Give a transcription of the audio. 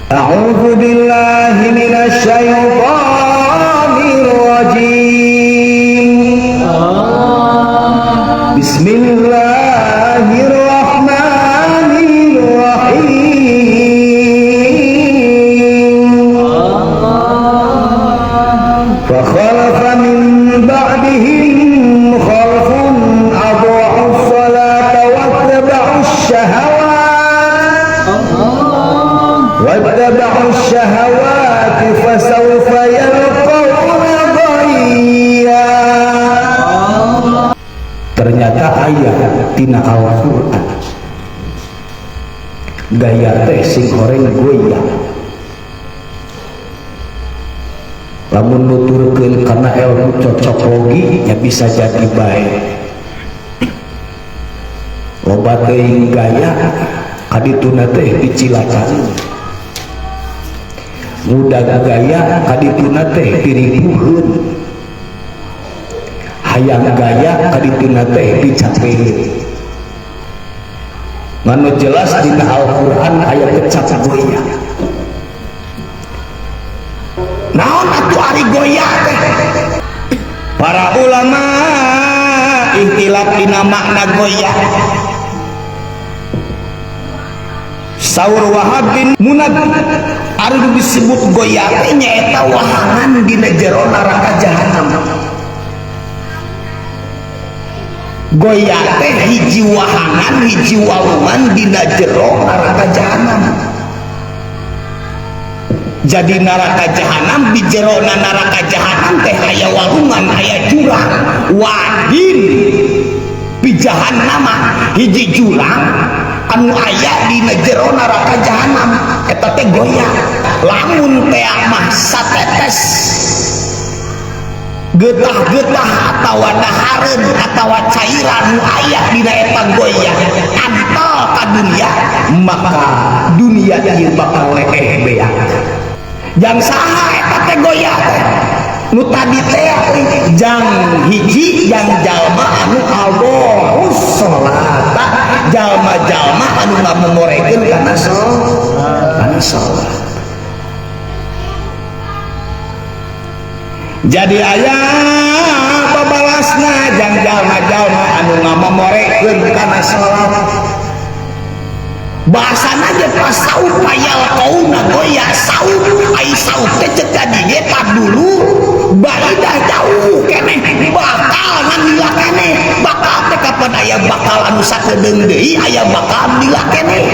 A'udzu billahi minasy syaithanir rajim. Bismillahirrahmanirrahim. Fa khalafa min ba'dihim khalfun adha'us salata wattaba'us syahawati fasawfa yalqawna ghayya. Ternyata ayat tina Al-Qur'an gaya teh sing horeng goyang lamun nuturkeun karena ilmu cocokologi ya bisa jadi baik. Loba teuing gaya kadituna teh dicilakan, mudah gaya kadituna teh diribuheun, hayang gaya kadituna teh dicapeun. Manu jelas dina Al-Qur'an aya kecap goyah. Naon atuh ari goyah teh? Para ulama ihtilaf dina makna goyah. Saur Wahab bin Munabbi ari disebut goyah teh nyaeta wahangan dina jero neraka jahanam. Goyah teh hiji wahangan hiji walungan dina jero neraka jahanam. Jadi neraka jahanam di jero neraka jahanam teh aya walungan aya jurang wadin di jahanam hiji jurang anu aya dina jero neraka jahanam eta teh goyah. Lamun teh mah satetes getah-getah atawa dahareun atawa cairan nu aya dina eta goyah antal ka dunia, maka dunia ieu bakal leeh beak. Jang saha eta teh goyah teh? Nu tadi teh jang hiji jang jalma anu Allahus sholata, jalma-jalma anu ngamomorekeun kana salat. Jadi aya babalasna jang jalma-jalma anu ngamomorekeun kana salat. Bahasana aja pas sauk payal kauna goyah sauk ai sauk teh cek tadi ge dulu baidah jauh keneh bakal ngamila keneh bakal teh kapan aya bakal anu sakedeung deui aya bakal ngamila keneh.